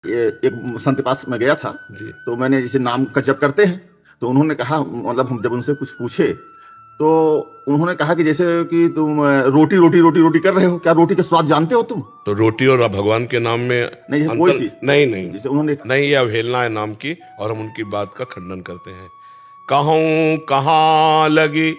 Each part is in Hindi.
एक संत के पास मैं गया था, जी। तो मैंने जैसे नाम का जप करते हैं, तो उन्होंने कहा, मतलब हम जब उनसे कुछ पूछे तो उन्होंने कहा कि जैसे कि तुम रोटी रोटी रोटी रोटी कर रहे हो, क्या रोटी का स्वाद जानते हो तुम? तो रोटी और भगवान के नाम में नहीं, जैसे कोई अंतर सी नहीं, नहीं, जैसे उन्होंने नहीं, ये अवहेलना है नाम की और हम उनकी बात का खंडन करते हैं। कहूँ कहाँ लगी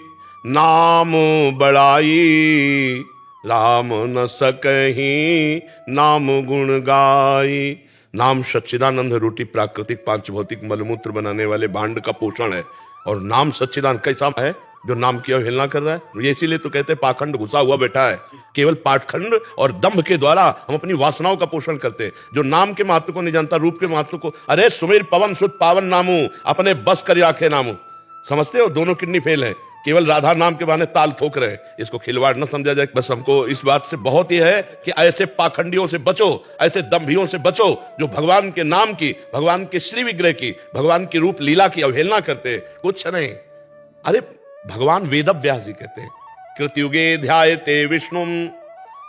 नाम बड़ाई, राम न सकहीं नाम गुण गाई। नाम सच्चिदानंद रोटी प्राकृतिक पांच भौतिक मलमूत्र बनाने वाले भांड का पोषण है, और नाम सच्चिदानंद कैसा है जो नाम की अवहेलना कर रहा है। ये इसीलिए तो कहते हैं पाखंड घुसा हुआ बैठा है। केवल पाखंड और दंभ के द्वारा हम अपनी वासनाओं का पोषण करते हैं। जो नाम के महत्व को नहीं जानता, रूप के महत्व को, अरे सुमेर पवन सुत पावन नामू, अपने बस कर आखे नामू, समझते हो? दोनों किडनी फेल है, केवल राधा नाम के बहाने ताल ठोक रहे हैं। इसको खिलवाड़ न समझा जाए। बस हमको इस बात से बहुत ही है कि ऐसे पाखंडियों से बचो, ऐसे दंभियों से बचो जो भगवान के नाम की, भगवान के श्री विग्रह की, भगवान की रूप लीला की अवहेलना करते हैं। कुछ नहीं। अरे भगवान वेद व्यास जी कहते हैं, कृतयुगे ध्यायते विष्णुम,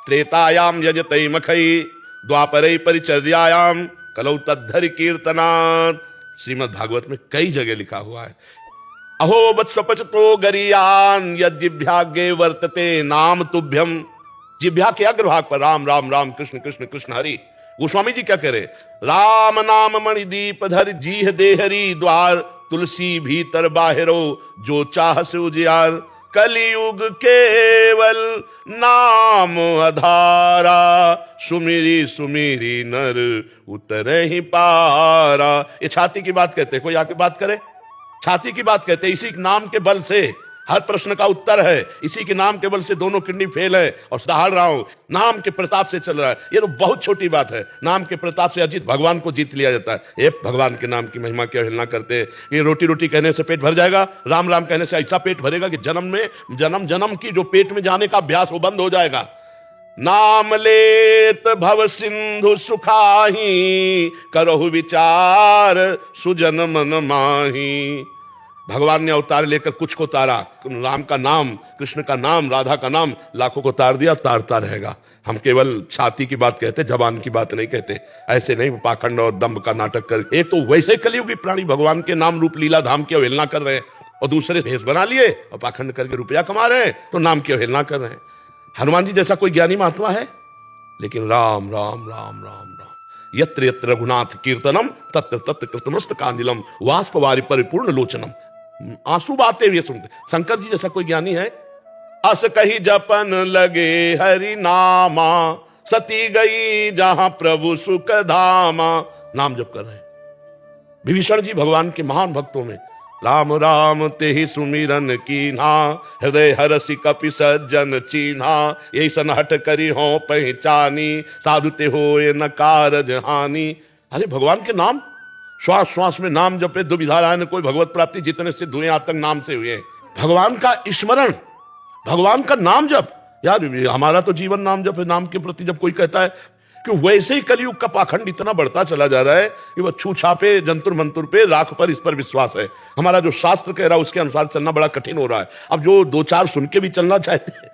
त्रेतायाम यजते मखई, द्वापरे परिचर्यायाम, कलौ तद्धरि कीर्तनात्। श्रीमद् भागवत में कई जगह लिखा हुआ है। अहो वत्सपचतो गरियान यज्जिभ्यागे वर्तते नाम तुभ्यम। जिभ्या के अग्रभाग पर राम राम राम, कृष्ण कृष्ण कृष्ण हरि। गोस्वामी जी क्या कह रहे? राम नाम मणिदीप धर जीह देहरी द्वार, तुलसी भीतर बाहिरो जो चाह से उजियार। कलियुग केवल नाम आधारा, सुमिरी सुमिरी नर उतर ही पारा। ये छाती की बात कहते हैं, कोई आके बात करे? छाती की बात कहते हैं। इसी नाम के बल से हर प्रश्न का उत्तर है, इसी के नाम के बल से दोनों किडनी फेल है और दहाड़ रहा हूं, नाम के प्रताप से चल रहा है। ये तो बहुत छोटी बात है। नाम के प्रताप से अजीत भगवान को जीत लिया जाता है। ये भगवान के नाम की महिमा की अवहेलना करते हैं। ये रोटी रोटी कहने से पेट भर जाएगा, राम राम कहने से ऐसा पेट भरेगा कि जन्म में जन्म जन्म की जो पेट में जाने का अभ्यास वो बंद हो जाएगा। नाम लेत भव सिंधु सुखाही, करहु विचार सुजन मन माही। भगवान ने अवतार लेकर कुछ को तारा, राम का नाम, कृष्ण का नाम, राधा का नाम लाखों को तार दिया, तारता रहेगा। हम केवल छाती की बात कहते, जबान की बात नहीं कहते। ऐसे नहीं पाखंड और दंभ का नाटक कर। एक तो वैसे कलियुगी प्राणी भगवान के नाम रूप लीला धाम की अवहेलना कर रहे हैं, और दूसरे भेष बना लिए और पाखंड करके रुपया कमा रहे हैं, तो नाम की अवहेलना कर रहे हैं। हनुमान जी जैसा कोई ज्ञानी महात्मा है? लेकिन राम राम राम राम राम, यत्र यत्र रघुनाथ कीर्तनम, तत्र तत्र कृतमस्त कांदिलम, वाष्पवारि परिपूर्ण लोचनम। आंसू बहाते हुए सुनते। शंकर जी जैसा कोई ज्ञानी है? अस कही जपन लगे हरि नामा, सती गई जहां प्रभु सुख धामा। नाम जप कर रहे हैं। विभीषण जी भगवान के महान भक्तों में, राम राम तेहि सुमिरन कीन्हा, हृदय हरसि कपि सज्जन चीन्हा। यही सन हट करी हो पहचानी, साधुते होए न कारज हानि। अरे भगवान के नाम, श्वास श्वास में नाम जपे दुविधा न कोई भगवत प्राप्ति, जितने सिद्ध हुए आज तक नाम से हुए। भगवान का स्मरण, भगवान का नाम जप। यार हमारा तो जीवन नाम जप है। नाम के प्रति जब कोई कहता है कि वैसे ही कलयुग का पाखंड इतना बढ़ता चला जा रहा है कि वह छू छापे जंतुर मंतुर पे, राख पर, इस पर विश्वास है। हमारा जो शास्त्र कह रहा है उसके अनुसार चलना बड़ा कठिन हो रहा है। अब जो दो चार सुन के भी चलना चाहते हैं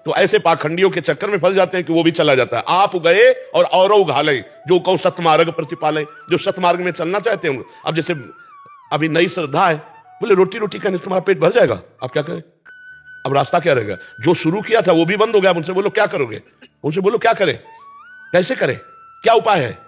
तो ऐसे पाखंडियों के चक्कर में फंस जाते हैं कि वो भी चला जाता है। आप गए और औरों उघाले, जो कौ सतमार्ग प्रतिपाले, जो सतमार्ग में चलना चाहते हैं। अब जैसे अभी नई श्रद्धा है, बोले रोटी रोटी कहने से तुम्हारा पेट भर जाएगा, आप क्या करें? अब रास्ता क्या रहेगा? जो शुरू किया था वो भी बंद हो गया। उनसे बोलो क्या करोगे? उनसे बोलो क्या करें, कैसे करें, क्या उपाय है?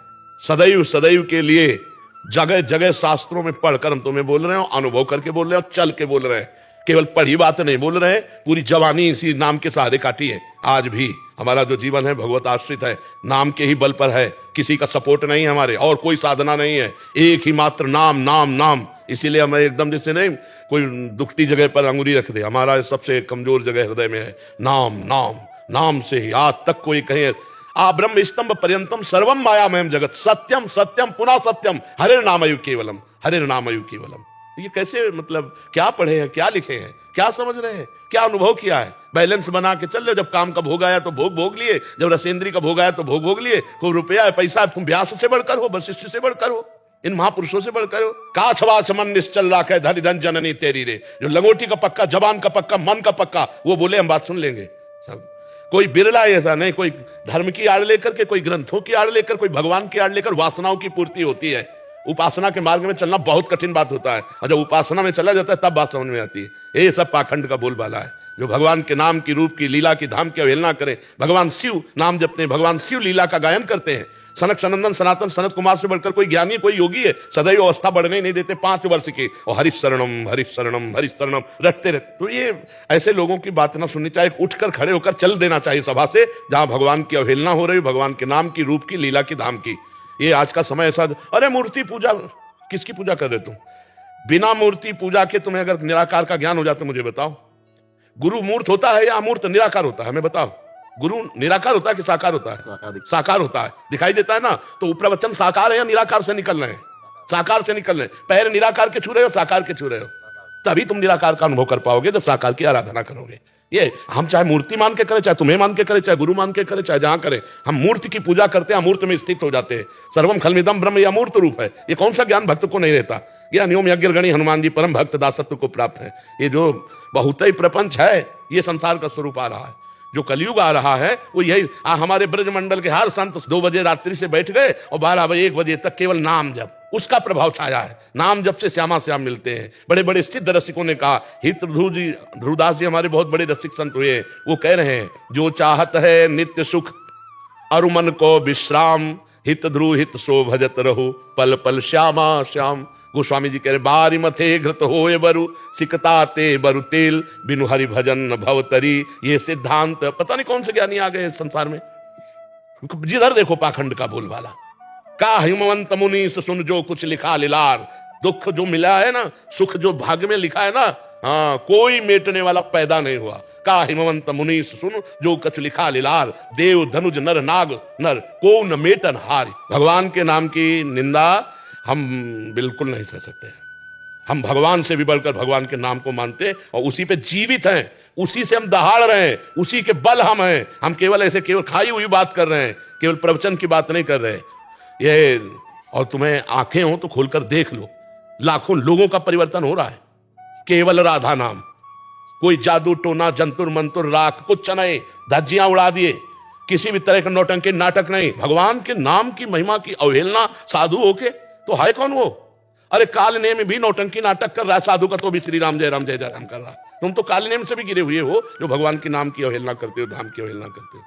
सदैव सदैव के लिए जगह जगह शास्त्रों में पढ़कर हम तुम्हें बोल रहे हो, अनुभव करके बोल रहे हो, चल के बोल रहे हैं। केवल पढ़ी बात नहीं बोल रहे हैं। पूरी जवानी इसी नाम के सहारे काटी है। आज भी हमारा जो जीवन है भगवत आश्रित है, नाम के ही बल पर है। किसी का सपोर्ट नहीं है हमारे, और कोई साधना नहीं है, एक ही मात्र नाम नाम नाम। इसीलिए हमें एकदम जैसे नहीं कोई दुखती जगह पर अंगुली रख दे, हमारा सबसे कमजोर जगह हृदय में है। नाम नाम नाम से ही आज तक कोई कहे आ ब्रह्म स्तंभ पर्यंतम सर्वम मायामयम जगत, सत्यम सत्यम पुनः सत्यम, हरे नामयु केवलम, हरे नामयु केवलम। ये कैसे, मतलब क्या पढ़े हैं, क्या लिखे हैं, क्या समझ रहे हैं, क्या अनुभव किया है? बैलेंस बना के चल रहे। जब काम का भोग आया तो भोग भोग लिए, जब रसेंद्री का भोग आया तो भोग भोग लिए। कोई रुपया है, पैसा है, तुम व्यास से बढ़कर हो, वशिष्ठ से बढ़कर हो, इन महापुरुषों से बढ़कर हो। काछवाच मन निश्चल राखे धरि धन जननी तेरी रे। जो लंगोटी का पक्का, जबान का पक्का, मन का पक्का, वो बोले हम बात सुन लेंगे सब। कोई बिरला ऐसा नहीं, कोई धर्म की आड़ लेकर के, कोई ग्रंथों की आड़ लेकर, कोई भगवान की आड़ लेकर वासनाओं की पूर्ति होती है। उपासना के मार्ग में चलना बहुत कठिन बात होता है, और जब उपासना में चला जाता है तब बात समझ में आती है। ये सब पाखंड का बोलबाला है। जो भगवान के नाम की, रूप की, लीला की, धाम की अवहेलना करें, भगवान शिव नाम जपते हैं, भगवान शिव लीला का गायन करते हैं। सनक सनंदन सनातन सनत कुमार से बढ़कर कोई ज्ञानी, कोई योगी है, सदैव अवस्था बढ़ने नहीं देते 5 वर्ष की, और हरिशरणम हरिशरणम हरिशरणम रटते रहते। तो ये ऐसे लोगों की बात ना सुननी चाहिए, उठकर खड़े होकर चल देना चाहिए सभा से, जहां भगवान की अवहेलना हो रही, भगवान के नाम की, रूप की, लीला की, धाम की। ये आज का समय ऐसा। अरे मूर्ति पूजा, किसकी पूजा कर रहे तुम? बिना मूर्ति पूजा के तुम्हें अगर निराकार का ज्ञान हो जाता मुझे बताओ। गुरु मूर्त होता है या अमूर्त निराकार होता है? हमें बताओ। गुरु निराकार होता है कि साकार होता है? साकार होता है, दिखाई देता है ना। तो प्रवचन साकार है या निराकार से निकल रहे हैं? साकार से निकल रहे हैं। पैर निराकार के छू रहे हो, साकार के छू रहे हो, तभी तुम निराकार का अनुभव कर पाओगे जब साकार की आराधना करोगे। ये हम चाहे मूर्ति मान के करें, चाहे तुम्हें मान के करें, चाहे गुरु मान के करें, चाहे जहां करें, हम मूर्ति की पूजा करते हैं, अमूर्त में स्थित हो जाते हैं। सर्वम खलमिदम ब्रह्म, यह अमूर्त रूप है। ये कौन सा ज्ञान भक्त को नहीं रहता? यह नियम यज्ञ गणी हनुमान जी परम भक्त दासत्व को प्राप्त है। ये जो बहुत ही प्रपंच है, ये संसार का स्वरूप आ रहा है। जो कलयुग आ रहा है वो यही। हमारे ब्रजमंडल के हर संत 2 बजे रात्रि से बैठ गए और 12 बजे 1 बजे तक केवल नाम जप, उसका प्रभाव छाया है। नाम जप से श्यामा श्याम मिलते हैं। बड़े बड़े सिद्ध रसिकों ने कहा, हित ध्रुवदास जी हमारे बहुत बड़े रसिक संत हुए, वो कह रहे हैं, जो चाहत है नित्य सुख अरु मन को विश्राम, हित ध्रुव हित सो भजत रहो, पल पल श्यामा श्याम। गोस्वामी जी कह रहे, बारी मथे घृत होए बरु, सिकताते बरु तेल, बिनु हरि भजन भव तरी। ये सिद्धांत पता नहीं कौन से ज्ञानी आ गए संसार में। जिधर देखो पाखंड का बोलबाला। का हिमवंत मुनि सुन जो कुछ लिखा लिलार। दुख जो मिला है ना, सुख जो भाग्य में लिखा है ना, हाँ, कोई मेटने वाला पैदा नहीं हुआ। का हिमवंत मुनि सुन जो कुछ लिखा लिलार, देव धनुज नर नाग नर को न मेटन हार। भगवान के नाम की निंदा हम बिल्कुल नहीं सह सकते। हम भगवान से भी बढ़कर भगवान के नाम को मानते और उसी पे जीवित हैं, उसी से हम दहाड़ रहे हैं, उसी के बल हम हैं। हम केवल ऐसे केवल खाई हुई बात कर रहे हैं, केवल प्रवचन की बात नहीं कर रहे। ये और तुम्हें आंखें हो तो खोलकर देख लो, लाखों लोगों का परिवर्तन हो रहा है केवल राधा नाम। कोई जादू टोना जंतुर मंतुर राख कुछ नहीं, धज्जियां उड़ा दिए, किसी भी तरह का नौटंकी नाटक नहीं। भगवान के नाम की महिमा की अवहेलना साधु होके तो है कौन वो? अरे कालने में भी नौटंकी नाटक कर रहा है साधु का, तो भी श्री राम जय राम जय जय राम कर रहा है। तुम तो कालने में से भी गिरे हुए हो जो भगवान के नाम की अवहेलना करते हो, धाम की अवहेलना करते हो।